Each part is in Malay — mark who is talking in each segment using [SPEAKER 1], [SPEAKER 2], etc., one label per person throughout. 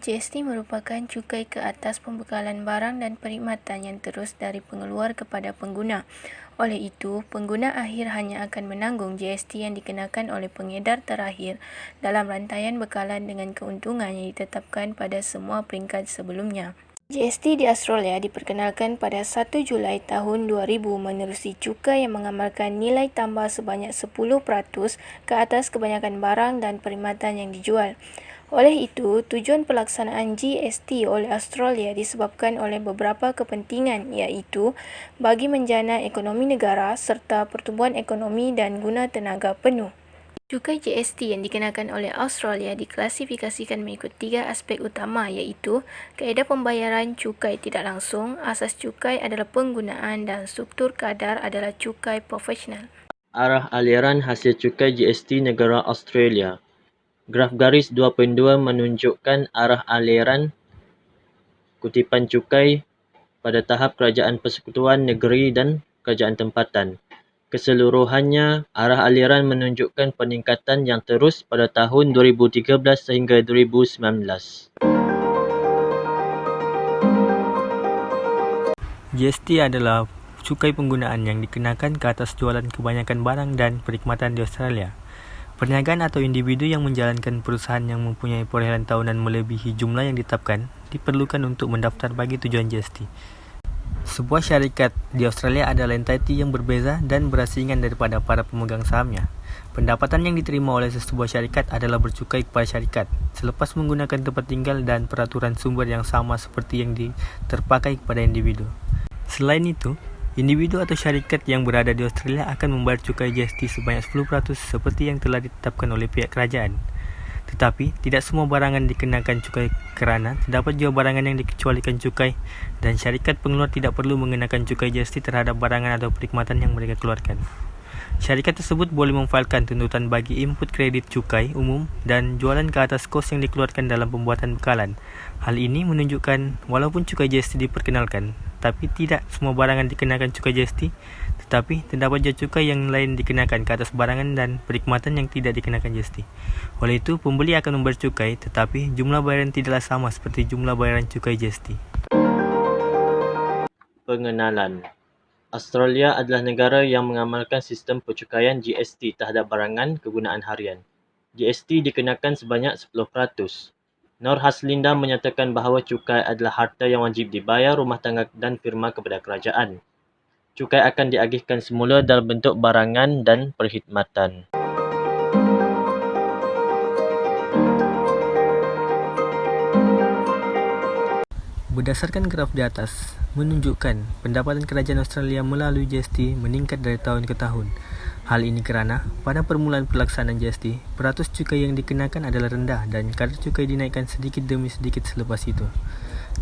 [SPEAKER 1] GST merupakan cukai ke atas pembekalan barang dan perkhidmatan yang terus dari pengeluar kepada pengguna. Oleh itu, pengguna akhir hanya akan menanggung GST yang dikenakan oleh pengedar terakhir dalam rantaian bekalan dengan keuntungan yang ditetapkan pada semua peringkat sebelumnya. GST di Australia diperkenalkan pada 1 Julai tahun 2000 menerusi cukai yang mengamalkan nilai tambah sebanyak 10% ke atas kebanyakan barang dan perkhidmatan yang dijual. Oleh itu, tujuan pelaksanaan GST oleh Australia disebabkan oleh beberapa kepentingan iaitu bagi menjana ekonomi negara serta pertumbuhan ekonomi dan guna tenaga penuh. Cukai GST yang dikenakan oleh Australia diklasifikasikan mengikut 3 aspek utama iaitu kaedah pembayaran cukai tidak langsung, asas cukai adalah penggunaan dan struktur kadar adalah cukai profesional.
[SPEAKER 2] Arah aliran hasil cukai GST negara Australia. Graf garis 2.2 menunjukkan arah aliran kutipan cukai pada tahap kerajaan persekutuan negeri dan kerajaan tempatan. Keseluruhannya, arah aliran menunjukkan peningkatan yang terus pada tahun 2013 sehingga 2019.
[SPEAKER 3] GST adalah cukai penggunaan yang dikenakan ke atas jualan kebanyakan barang dan perkhidmatan di Australia. Perniagaan atau individu yang menjalankan perusahaan yang mempunyai perolehan tahunan melebihi jumlah yang ditetapkan diperlukan untuk mendaftar bagi tujuan GST. Sebuah syarikat di Australia adalah entiti yang berbeza dan berasingan daripada para pemegang sahamnya. Pendapatan yang diterima oleh sebuah syarikat adalah bercukai kepada syarikat selepas menggunakan tempat tinggal dan peraturan sumber yang sama seperti yang terpakai kepada individu. Selain itu, individu atau syarikat yang berada di Australia akan membayar cukai GST sebanyak 10% seperti yang telah ditetapkan oleh pihak kerajaan. Tetapi, tidak semua barangan dikenakan cukai kerana terdapat juga barangan yang dikecualikan cukai dan syarikat pengeluar tidak perlu mengenakan cukai GST terhadap barangan atau perkhidmatan yang mereka keluarkan. Syarikat tersebut boleh memfailkan tuntutan bagi input kredit cukai umum dan jualan ke atas kos yang dikeluarkan dalam pembuatan bekalan. Hal ini menunjukkan walaupun cukai GST diperkenalkan, tapi tidak semua barangan dikenakan cukai GST, tetapi terdapat juga cukai yang lain dikenakan ke atas barangan dan perkhidmatan yang tidak dikenakan GST. Oleh itu, pembeli akan membayar cukai, tetapi jumlah bayaran tidaklah sama seperti jumlah bayaran cukai GST.
[SPEAKER 2] Pengenalan. Australia adalah negara yang mengamalkan sistem percukaian GST terhadap barangan kegunaan harian. GST dikenakan sebanyak 10%. Nur Haslinda menyatakan bahawa cukai adalah harta yang wajib dibayar rumah tangga dan firma kepada kerajaan. Cukai akan diagihkan semula dalam bentuk barangan dan perkhidmatan.
[SPEAKER 3] Berdasarkan graf di atas, menunjukkan pendapatan kerajaan Australia melalui GST meningkat dari tahun ke tahun. Hal ini kerana pada permulaan pelaksanaan GST, peratus cukai yang dikenakan adalah rendah dan kadar cukai dinaikkan sedikit demi sedikit selepas itu.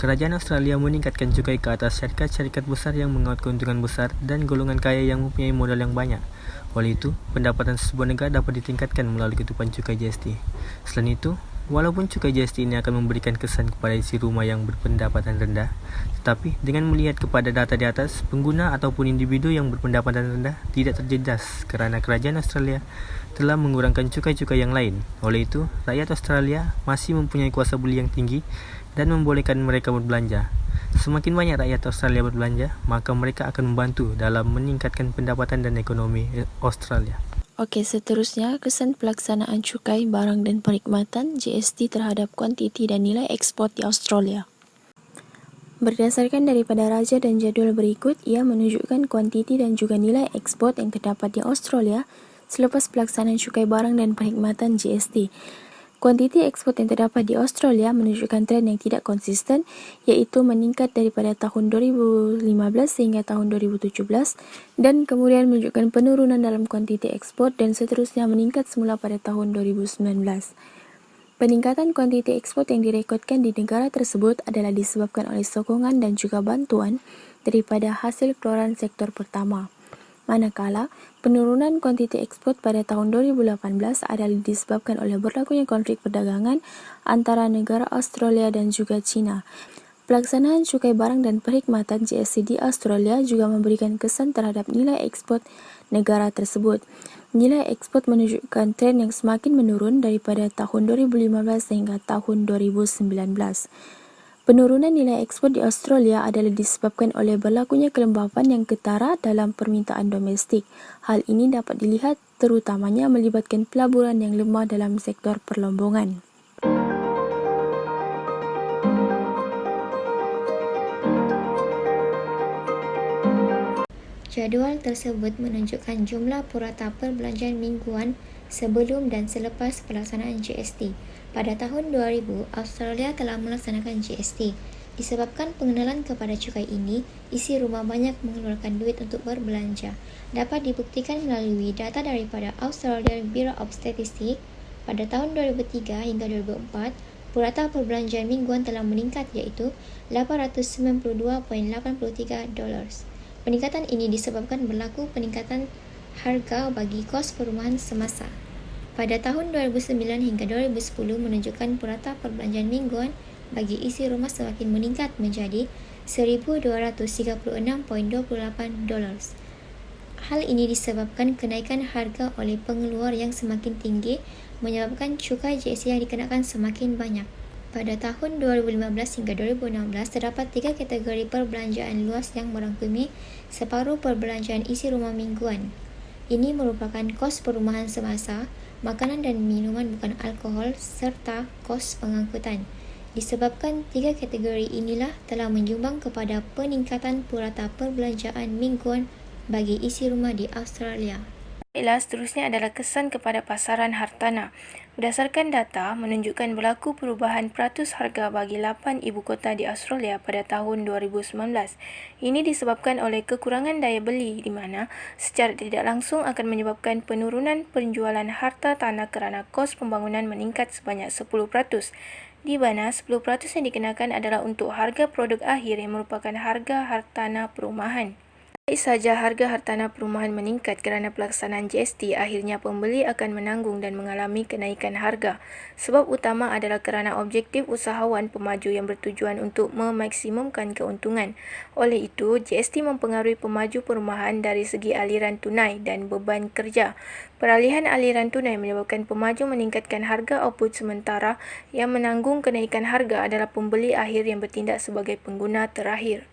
[SPEAKER 3] Kerajaan Australia meningkatkan cukai ke atas syarikat-syarikat besar yang mengaut keuntungan besar dan golongan kaya yang mempunyai modal yang banyak. Oleh itu, pendapatan sebuah negara dapat ditingkatkan melalui ketupan cukai GST. Selain itu, walaupun cukai GST ini akan memberikan kesan kepada isi rumah yang berpendapatan rendah, tetapi dengan melihat kepada data di atas, pengguna ataupun individu yang berpendapatan rendah tidak terjejas kerana kerajaan Australia telah mengurangkan cukai-cukai yang lain. Oleh itu, rakyat Australia masih mempunyai kuasa beli yang tinggi dan membolehkan mereka berbelanja. Semakin banyak rakyat Australia berbelanja, maka mereka akan membantu dalam meningkatkan pendapatan dan ekonomi Australia.
[SPEAKER 1] Okey, seterusnya kesan pelaksanaan cukai barang dan perkhidmatan GST terhadap kuantiti dan nilai ekspor di Australia. Berdasarkan daripada raja dan jadual berikut, ia menunjukkan kuantiti dan juga nilai ekspor yang terdapat di Australia selepas pelaksanaan cukai barang dan perkhidmatan GST. Kuantiti ekspor yang terdapat di Australia menunjukkan trend yang tidak konsisten iaitu meningkat daripada tahun 2015 sehingga tahun 2017 dan kemudian menunjukkan penurunan dalam kuantiti ekspor dan seterusnya meningkat semula pada tahun 2019. Peningkatan kuantiti ekspor yang direkodkan di negara tersebut adalah disebabkan oleh sokongan dan juga bantuan daripada hasil keluaran sektor pertama. Manakala, penurunan kuantiti ekspor pada tahun 2018 adalah disebabkan oleh berlakunya konflik perdagangan antara negara Australia dan juga China. Pelaksanaan cukai barang dan perkhidmatan GST di Australia juga memberikan kesan terhadap nilai ekspor negara tersebut. Nilai ekspor menunjukkan tren yang semakin menurun daripada tahun 2015 sehingga tahun 2019. Penurunan nilai ekspor di Australia adalah disebabkan oleh berlakunya kelembapan yang ketara dalam permintaan domestik. Hal ini dapat dilihat terutamanya melibatkan pelaburan yang lemah dalam sektor perlombongan.
[SPEAKER 4] Jadual tersebut menunjukkan jumlah purata perbelanjaan mingguan sebelum dan selepas pelaksanaan GST. Pada tahun 2000, Australia telah melaksanakan GST. Disebabkan pengenalan kepada cukai ini, isi rumah banyak mengeluarkan duit untuk berbelanja. Dapat dibuktikan melalui data daripada Australian Bureau of Statistics. Pada tahun 2003 hingga 2004, purata perbelanjaan mingguan telah meningkat iaitu $892.83. Peningkatan ini disebabkan berlaku peningkatan harga bagi kos perumahan semasa. Pada tahun 2009 hingga 2010 menunjukkan purata perbelanjaan mingguan bagi isi rumah semakin meningkat menjadi $1,236.28. Hal ini disebabkan kenaikan harga oleh pengeluar yang semakin tinggi menyebabkan cukai GST yang dikenakan semakin banyak. Pada tahun 2015 hingga 2016, terdapat 3 kategori perbelanjaan luas yang merangkumi separuh perbelanjaan isi rumah mingguan. Ini merupakan kos perumahan semasa, makanan dan minuman bukan alkohol, serta kos pengangkutan. Disebabkan 3 kategori inilah telah menyumbang kepada peningkatan purata perbelanjaan mingguan bagi isi rumah di Australia.
[SPEAKER 1] Baiklah, seterusnya adalah kesan kepada pasaran hartanah. Berdasarkan data, menunjukkan berlaku perubahan peratus harga bagi 8 ibu kota di Australia pada tahun 2019. Ini disebabkan oleh kekurangan daya beli di mana secara tidak langsung akan menyebabkan penurunan penjualan harta tanah kerana kos pembangunan meningkat sebanyak 10%, di mana 10% yang dikenakan adalah untuk harga produk akhir yang merupakan harga hartanah perumahan. Baik saja harga hartanah perumahan meningkat kerana pelaksanaan GST, akhirnya pembeli akan menanggung dan mengalami kenaikan harga. Sebab utama adalah kerana objektif usahawan pemaju yang bertujuan untuk memaksimumkan keuntungan. Oleh itu, GST mempengaruhi pemaju perumahan dari segi aliran tunai dan beban kerja. Peralihan aliran tunai menyebabkan pemaju meningkatkan harga output sementara yang menanggung kenaikan harga adalah pembeli akhir yang bertindak sebagai pengguna terakhir.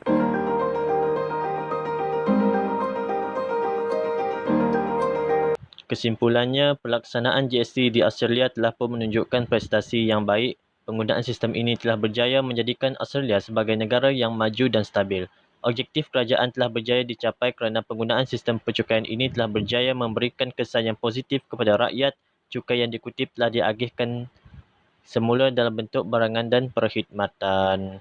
[SPEAKER 2] Kesimpulannya, pelaksanaan GST di Australia telah pun menunjukkan prestasi yang baik. Penggunaan sistem ini telah berjaya menjadikan Australia sebagai negara yang maju dan stabil. Objektif kerajaan telah berjaya dicapai kerana penggunaan sistem percukaian ini telah berjaya memberikan kesan yang positif kepada rakyat. Cukai yang dikutip telah diagihkan semula dalam bentuk barangan dan perkhidmatan.